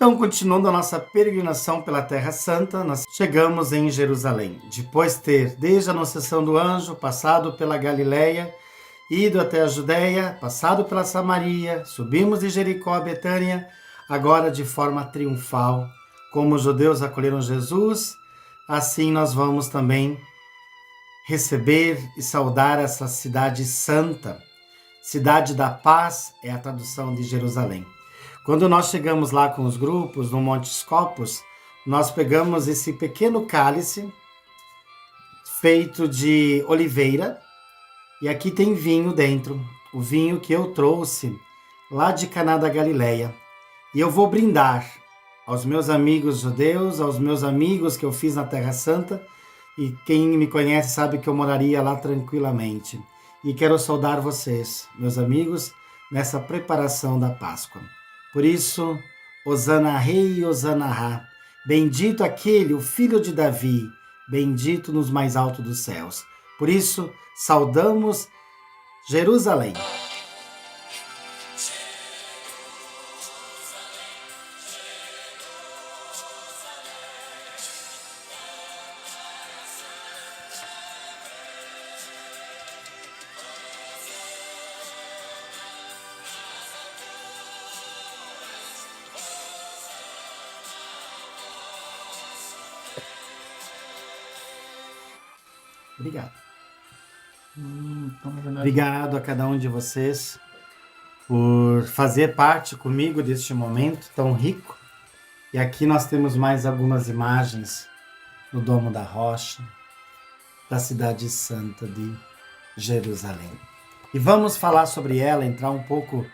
Então, continuando a nossa peregrinação pela Terra Santa, nós chegamos em Jerusalém. Depois de ter, desde a Anunciação do Anjo, passado pela Galileia, ido até a Judéia, passado pela Samaria, subimos de Jericó a Betânia, agora de forma triunfal. Como os judeus acolheram Jesus, assim nós vamos também receber e saudar essa cidade santa. Cidade da paz é a tradução de Jerusalém. Quando nós chegamos lá com os grupos no Monte Scopus, nós pegamos esse pequeno cálice feito de oliveira e aqui tem vinho dentro, o vinho que eu trouxe lá de Caná da Galileia. E eu vou brindar aos meus amigos judeus, aos meus amigos que eu fiz na Terra Santa, e quem me conhece sabe que eu moraria lá tranquilamente. E quero saudar vocês, meus amigos, nessa preparação da Páscoa. Por isso, Hosana Rei, Hosana Ra, bendito aquele, o filho de Davi, bendito nos mais altos dos céus. Por isso, saudamos Jerusalém. Obrigado. Obrigado a cada um de vocês por fazer parte comigo deste momento tão rico. E aqui nós temos mais algumas imagens no Domo da Rocha, da cidade santa de Jerusalém. E vamos falar sobre ela, entrar um pouco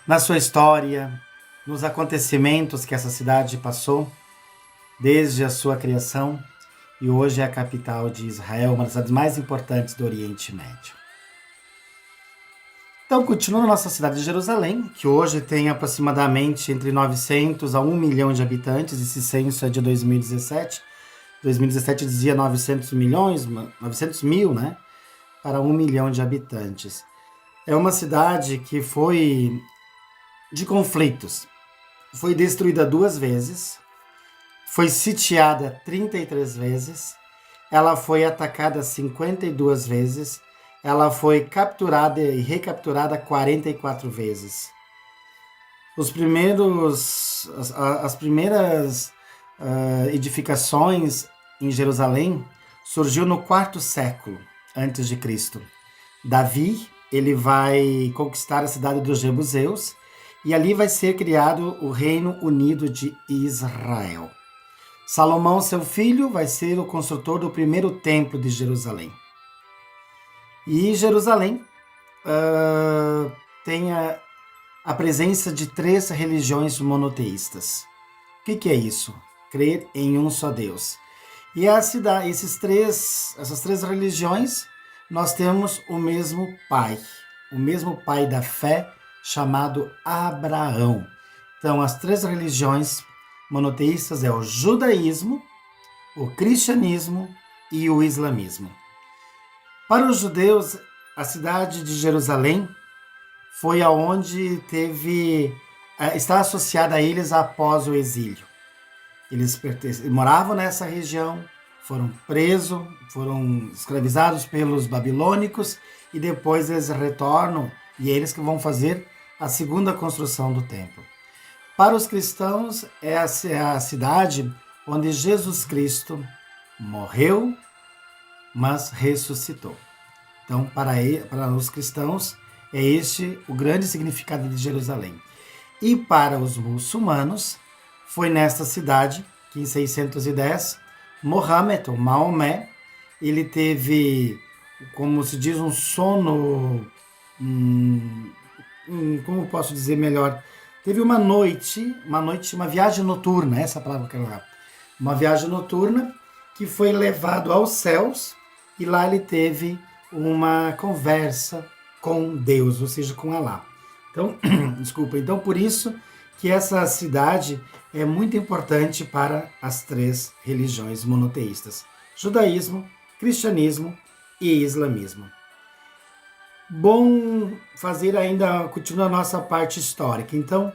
na sua história, nos acontecimentos que essa cidade passou desde a sua criação. E hoje é a capital de Israel, uma das cidades mais importantes do Oriente Médio. Então, continuando a nossa cidade de Jerusalém, que hoje tem aproximadamente entre 900 a 1 milhão de habitantes, esse censo é de 2017. 2017 dizia 900 mil, né? Para 1 milhão de habitantes. É uma cidade que foi de conflitos. Foi destruída 2 vezes. Foi sitiada 33 vezes, ela foi atacada 52 vezes, ela foi capturada e recapturada 44 vezes. As primeiras edificações em Jerusalém surgiu no 4º século antes de Cristo. Davi, ele vai conquistar a cidade dos Jebuseus e ali vai ser criado o Reino Unido de Israel. Salomão, seu filho, vai ser o construtor do primeiro templo de Jerusalém. E Jerusalém tem a presença de 3 religiões monoteístas. O que é isso? Crer em um só Deus. E essas três religiões, nós temos o mesmo pai da fé, chamado Abraão. Então, as 3 religiões monoteístas é o judaísmo, o cristianismo e o islamismo. Para os judeus, a cidade de Jerusalém foi aonde está associada a eles após o exílio. Eles moravam nessa região, foram presos, foram escravizados pelos babilônicos e depois eles retornam e é eles que vão fazer a segunda construção do templo. Para os cristãos, essa é a cidade onde Jesus Cristo morreu, mas ressuscitou. Então, para os cristãos, é este o grande significado de Jerusalém. E para os muçulmanos, foi nesta cidade que em 610, Mohammed, ou Maomé, ele teve, como se diz, um sono, como posso dizer melhor? Teve uma viagem noturna, essa palavra que eu quero usar. Uma viagem noturna que foi levado aos céus e lá ele teve uma conversa com Deus, ou seja, com Alá. Então, então por isso que essa cidade é muito importante para as 3 religiões monoteístas: judaísmo, cristianismo e islamismo. Bom fazer ainda, continuar a nossa parte histórica. Então,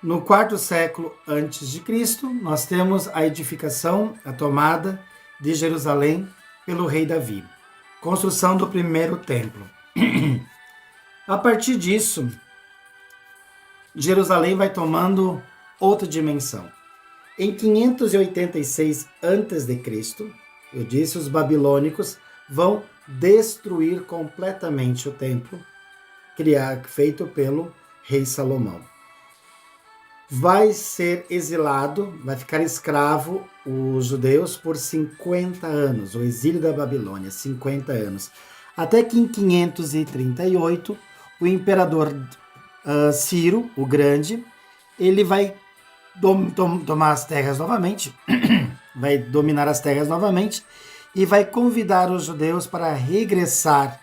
No quarto século antes de Cristo, nós temos a edificação, a tomada de Jerusalém pelo rei Davi. Construção do primeiro templo. A partir disso, Jerusalém vai tomando outra dimensão. Em 586 a.C., eu disse, os babilônicos vão destruir completamente o templo feito pelo rei Salomão. Vai ser exilado, vai ficar escravo os judeus por 50 anos, o exílio da Babilônia, 50 anos. Até que em 538, o imperador Ciro, o Grande, ele vai tomar as terras novamente, vai dominar as terras novamente e vai convidar os judeus para regressar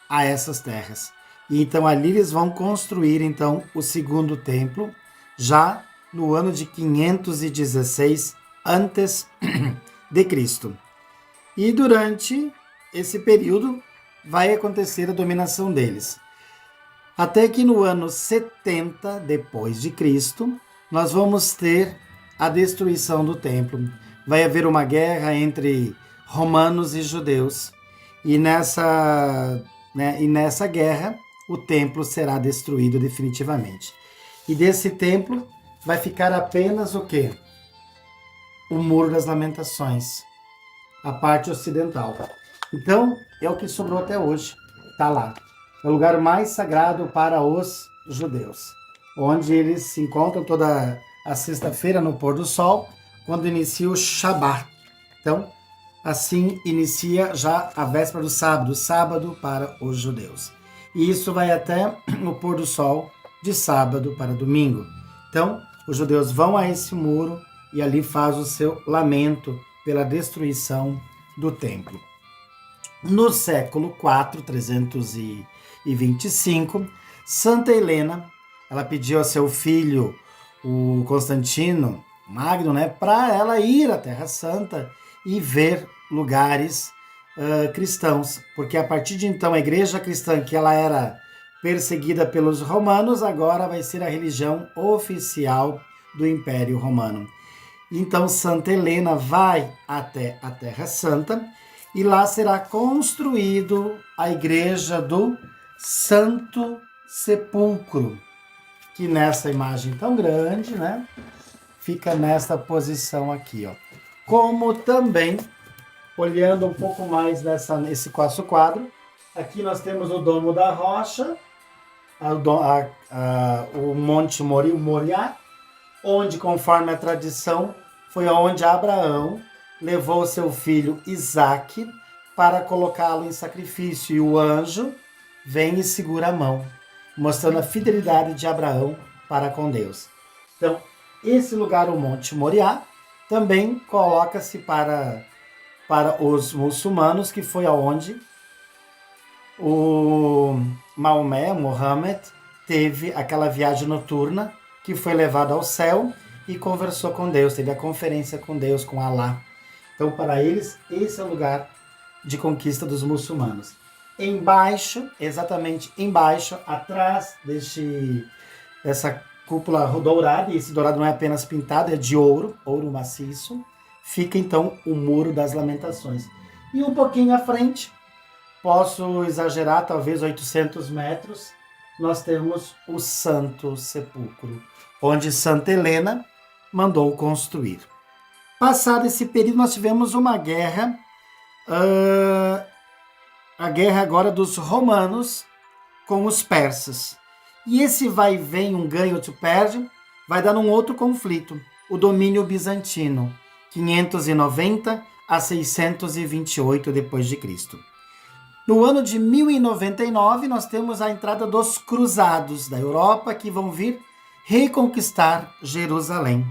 a essas terras. E então ali eles vão construir então o segundo templo, já no ano de 516 antes de Cristo. E durante esse período vai acontecer a dominação deles. Até que no ano 70 depois de Cristo, nós vamos ter a destruição do templo. Vai haver uma guerra entre romanos e judeus. E nessa guerra, o templo será destruído definitivamente. E desse templo vai ficar apenas o quê? O Muro das Lamentações, a parte ocidental. Então, é o que sobrou até hoje. Está lá. É o lugar mais sagrado para os judeus, onde eles se encontram toda a sexta-feira no pôr do sol, quando inicia o Shabat. Então, assim inicia já a véspera do sábado para os judeus. E isso vai até o pôr do sol de sábado para domingo. Então, os judeus vão a esse muro e ali faz o seu lamento pela destruição do templo. No século IV, 325, Santa Helena, ela pediu a seu filho, o Constantino Magno, para ela ir à Terra Santa e ver lugares cristãos, porque a partir de então a igreja cristã, que ela era perseguida pelos romanos, agora vai ser a religião oficial do Império Romano. Então Santa Helena vai até a Terra Santa e lá será construído a igreja do Santo Sepulcro, que nessa imagem tão grande, fica nesta posição aqui, ó. Como também, olhando um pouco mais nesse quadro, aqui nós temos o Domo da Rocha, o Monte Moriá, onde, conforme a tradição, foi onde Abraão levou seu filho Isaque para colocá-lo em sacrifício, e o anjo vem e segura a mão, mostrando a fidelidade de Abraão para com Deus. Então, esse lugar, o Monte Moriá, também coloca-se para os muçulmanos, que foi aonde o Mohammed teve aquela viagem noturna, que foi levado ao céu e conversou com Deus, teve a conferência com Deus, com Alá. Então, para eles, esse é o lugar de conquista dos muçulmanos. Embaixo, exatamente embaixo, atrás dessa cúpula dourada, e esse dourado não é apenas pintado, é de ouro maciço, fica então o Muro das Lamentações. E um pouquinho à frente, posso exagerar, talvez 800 metros, nós temos o Santo Sepulcro, onde Santa Helena mandou construir. Passado esse período, nós tivemos uma guerra, a guerra agora dos romanos com os persas. E esse vai e vem, um ganha, outro perde, vai dar um outro conflito, o domínio bizantino, 590 a 628 depois de Cristo. No ano de 1099, nós temos a entrada dos cruzados da Europa, que vão vir reconquistar Jerusalém.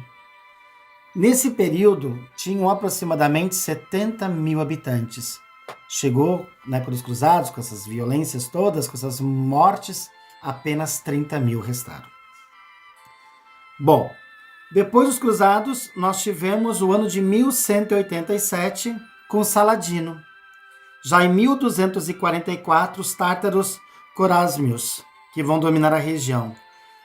Nesse período, tinham aproximadamente 70 mil habitantes. Chegou na época dos cruzados, com essas violências todas, com essas mortes, apenas 30 mil restaram. Bom, depois dos cruzados, nós tivemos o ano de 1187 com Saladino. Já em 1244, os tártaros corásmios, que vão dominar a região.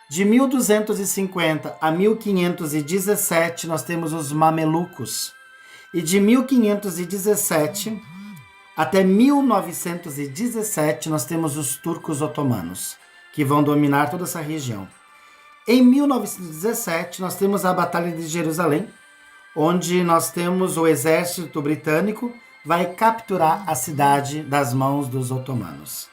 De 1250 a 1517, nós temos os mamelucos. E de 1517 até 1917, nós temos os turcos otomanos, que vão dominar toda essa região. Em 1917, nós temos a Batalha de Jerusalém, onde nós temos o exército britânico vai capturar a cidade das mãos dos otomanos.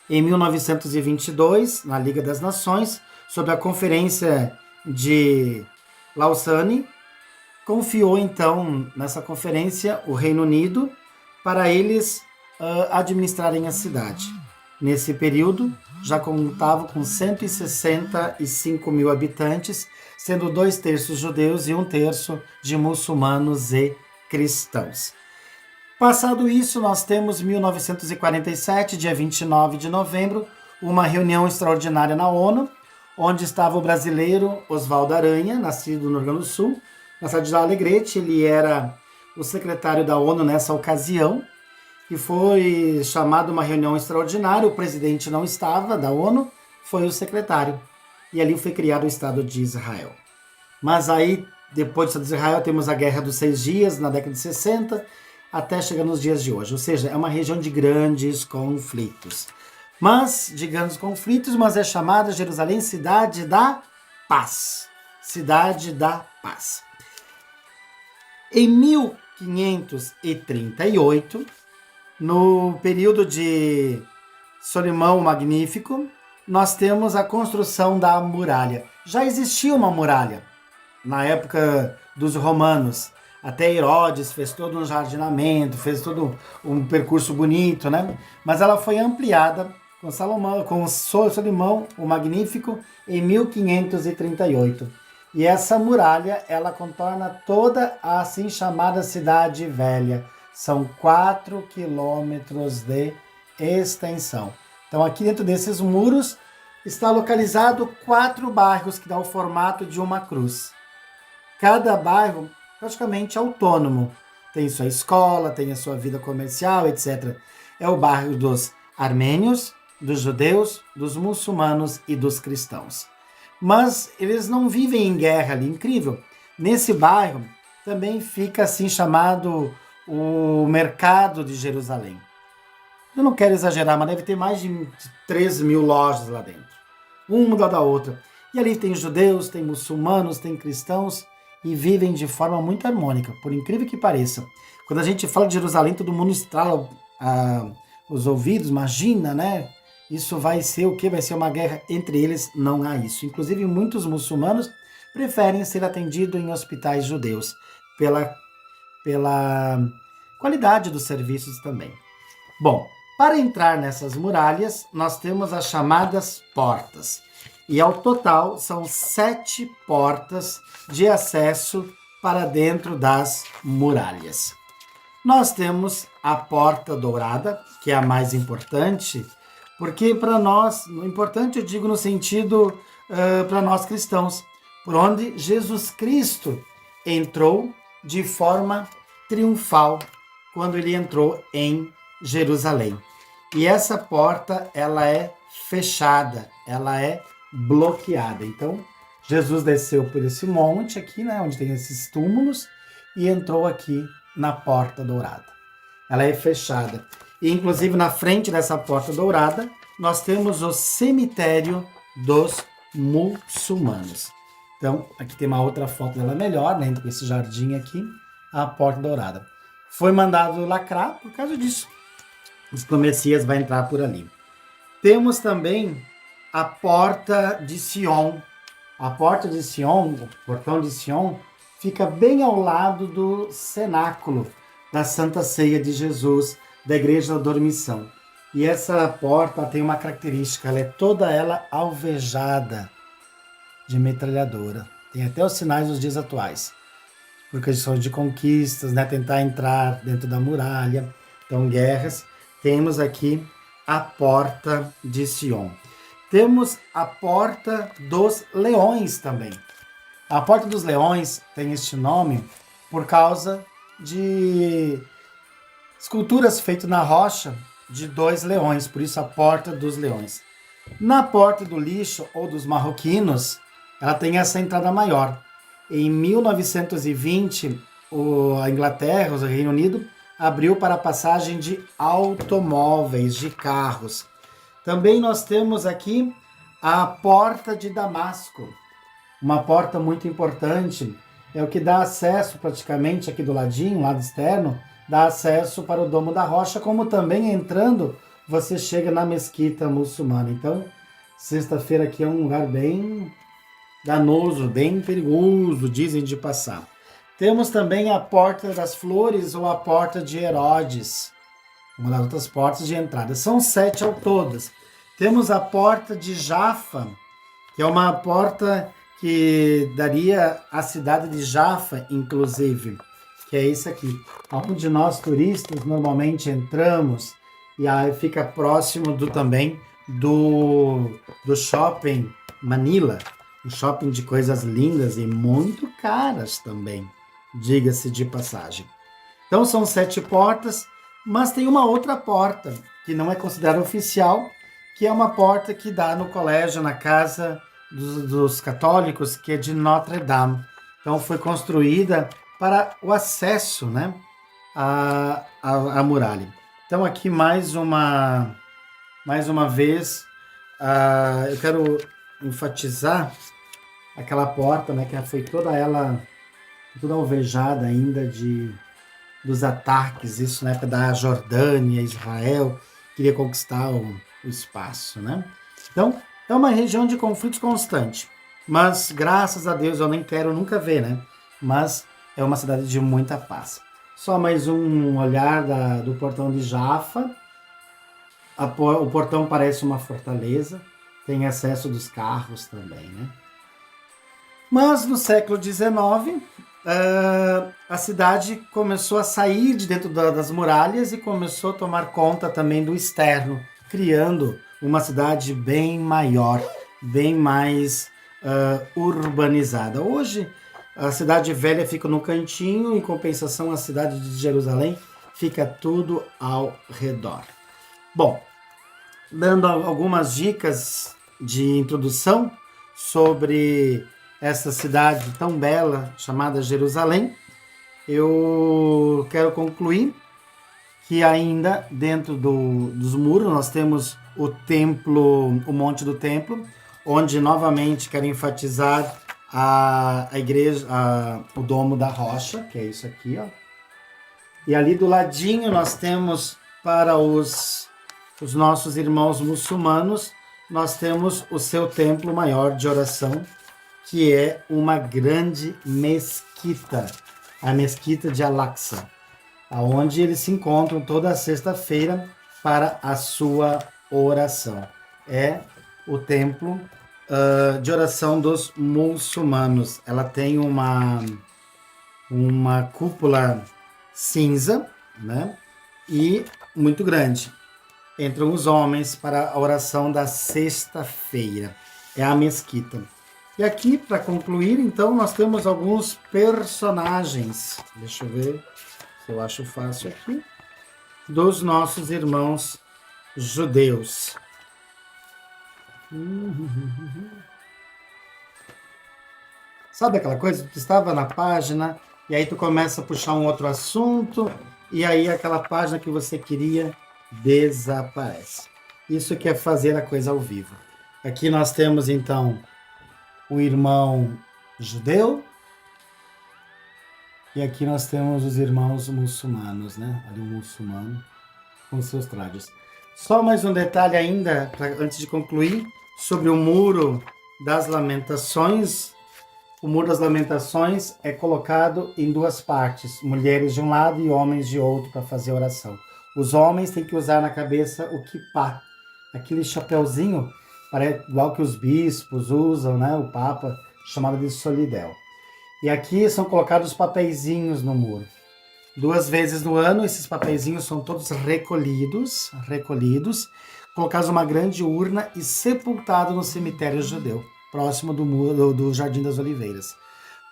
Em 1922, na Liga das Nações, sob a Conferência de Lausanne, confiou então nessa conferência o Reino Unido para eles administrarem a cidade. Nesse período, já contava com 165 mil habitantes, sendo 2/3 judeus e 1/3 de muçulmanos e cristãos. Passado isso, nós temos 1947, dia 29 de novembro, uma reunião extraordinária na ONU, onde estava o brasileiro Oswaldo Aranha, nascido no Rio Grande do Sul, na cidade de Alegrete. Ele era o secretário da ONU nessa ocasião, e foi chamado uma reunião extraordinária. O presidente não estava da ONU, foi o secretário. E ali foi criado o Estado de Israel. Mas aí, depois do Estado de Israel, temos a Guerra dos 6 Dias, na década de 60, até chegar nos dias de hoje. Ou seja, é uma região de grandes conflitos. Mas é chamada Jerusalém Cidade da Paz. Cidade da Paz. Em 1538, no período de Solimão Magnífico, nós temos a construção da muralha. Já existia uma muralha na época dos romanos. Até Herodes fez todo um jardinamento, fez todo um percurso bonito, né? Mas ela foi ampliada com Solimão o Magnífico em 1538. E essa muralha, ela contorna toda a assim chamada Cidade Velha. São 4 quilômetros de extensão. Então, aqui dentro desses muros está localizado 4 bairros que dão o formato de uma cruz. Cada bairro praticamente autônomo. Tem sua escola, tem a sua vida comercial, etc. É o bairro dos armênios, dos judeus, dos muçulmanos e dos cristãos. Mas eles não vivem em guerra ali, incrível. Nesse bairro também fica assim chamado o Mercado de Jerusalém. Eu não quero exagerar, mas deve ter mais de 3 mil lojas lá dentro. Uma da outra. E ali tem judeus, tem muçulmanos, tem cristãos e vivem de forma muito harmônica, por incrível que pareça. Quando a gente fala de Jerusalém, todo mundo estrala os ouvidos, imagina, né? Isso vai ser o quê? Vai ser uma guerra entre eles? Não há isso. Inclusive, muitos muçulmanos preferem ser atendidos em hospitais judeus, pela qualidade dos serviços também. Bom, para entrar nessas muralhas, nós temos as chamadas portas. E ao total são 7 portas de acesso para dentro das muralhas. Nós temos a Porta Dourada, que é a mais importante, porque para nós, importante eu digo no sentido para nós cristãos, por onde Jesus Cristo entrou de forma triunfal quando ele entrou em Jerusalém. E essa porta, ela é fechada, ela é bloqueada. Então, Jesus desceu por esse monte aqui, né, onde tem esses túmulos, e entrou aqui na Porta Dourada. Ela é fechada. E, inclusive, na frente dessa Porta Dourada, nós temos o cemitério dos muçulmanos. Então, aqui tem uma outra foto dela melhor, né, com esse jardim aqui, a Porta Dourada. Foi mandado lacrar por causa disso. O Messias vai entrar por ali. Temos também a Porta de Sion. A Porta de Sion, o Portão de Sion, fica bem ao lado do cenáculo da Santa Ceia de Jesus, da Igreja da Dormição. E essa porta tem uma característica, ela é toda ela alvejada de metralhadora. Tem até os sinais dos dias atuais. Por questões de conquistas, né? Tentar entrar dentro da muralha. Então, guerras. Temos aqui a Porta de Sion. Temos a Porta dos Leões também. A Porta dos Leões tem este nome por causa de esculturas feitas na rocha de 2 leões, por isso a Porta dos Leões. Na porta do lixo ou dos marroquinos, ela tem essa entrada maior. Em 1920, a Inglaterra, o Reino Unido, abriu para a passagem de automóveis, de carros. Também nós temos aqui a Porta de Damasco, uma porta muito importante, é o que dá acesso praticamente aqui do ladinho, lado externo, dá acesso para o Domo da Rocha, como também entrando você chega na mesquita muçulmana. Então, sexta-feira aqui é um lugar bem danoso, bem perigoso, dizem de passar. Temos também a Porta das Flores ou a Porta de Herodes, uma das outras portas de entrada. São 7 ao todas. Temos a Porta de Jafa, que é uma porta que daria à cidade de Jafa, inclusive, que é isso aqui, onde nós turistas normalmente entramos, e aí fica próximo também do shopping Manila, um shopping de coisas lindas e muito caras também, diga-se de passagem. Então são 7 portas, mas tem uma outra porta que não é considerada oficial, que é uma porta que dá no colégio, na casa dos católicos, que é de Notre Dame. Então foi construída para o acesso, né, à muralha. Então aqui mais uma vez, eu quero enfatizar aquela porta, né, que foi toda alvejada ainda dos ataques, isso na época da Jordânia, Israel, queria conquistar o espaço, né? Então, é uma região de conflitos constante, mas graças a Deus eu nem quero nunca ver, né? Mas é uma cidade de muita paz. Só mais um olhar do portão de Jafa. O portão parece uma fortaleza, tem acesso dos carros também, né? Mas no século XIX, a cidade começou a sair de dentro das muralhas e começou a tomar conta também do externo, criando uma cidade bem maior, bem mais urbanizada. Hoje, a cidade velha fica no cantinho, em compensação, a cidade de Jerusalém fica tudo ao redor. Bom, dando algumas dicas de introdução sobre essa cidade tão bela chamada Jerusalém, eu quero concluir que ainda dentro dos muros nós temos o templo, o Monte do Templo, onde novamente quero enfatizar a igreja, o Domo da Rocha, que é isso aqui, ó. E ali do ladinho nós temos para os nossos irmãos muçulmanos, nós temos o seu templo maior de oração, que é uma grande mesquita, a mesquita de Al-Aqsa, onde eles se encontram toda sexta-feira para a sua oração. É o templo de oração dos muçulmanos. Ela tem uma cúpula cinza, né? E muito grande. Entram os homens para a oração da sexta-feira. É a mesquita. E aqui, para concluir, então, nós temos alguns personagens. Deixa eu ver se eu acho fácil aqui. Dos nossos irmãos judeus. Sabe aquela coisa? Tu estava na página e aí tu começa a puxar um outro assunto e aí aquela página que você queria desaparece. Isso que é fazer a coisa ao vivo. Aqui nós temos, então, o irmão judeu, e aqui nós temos os irmãos muçulmanos, né? Ali um muçulmano com seus trajes. Só mais um detalhe ainda, antes de concluir, sobre o Muro das Lamentações. O Muro das Lamentações é colocado em 2 partes, mulheres de um lado e homens de outro, para fazer oração. Os homens têm que usar na cabeça o kippá, aquele chapéuzinho, igual que os bispos usam, né? O Papa, chamado de solidel. E aqui são colocados papeizinhos no muro. 2 vezes no ano, esses papeizinhos são todos recolhidos, colocados numa grande urna e sepultados no cemitério judeu, próximo do muro do Jardim das Oliveiras.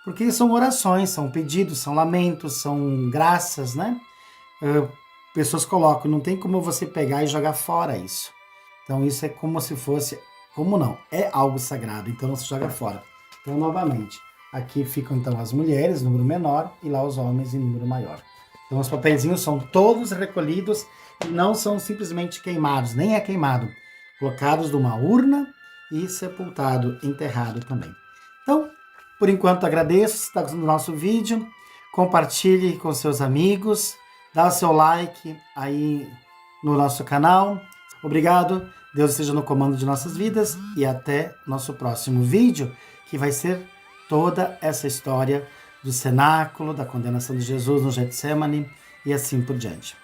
Porque são orações, são pedidos, são lamentos, são graças, né? Pessoas colocam, não tem como você pegar e jogar fora isso. Então isso é como se fosse, como não, é algo sagrado, então não se joga fora. Então novamente, aqui ficam então as mulheres, número menor, e lá os homens em número maior. Então os papeizinhos são todos recolhidos e não são simplesmente queimados, nem é queimado, colocados numa urna e sepultado, enterrado também. Então, por enquanto agradeço, se está gostando do nosso vídeo, compartilhe com seus amigos, dá o seu like aí no nosso canal. Obrigado, Deus esteja no comando de nossas vidas e até nosso próximo vídeo, que vai ser toda essa história do cenáculo, da condenação de Jesus no Getsemane e assim por diante.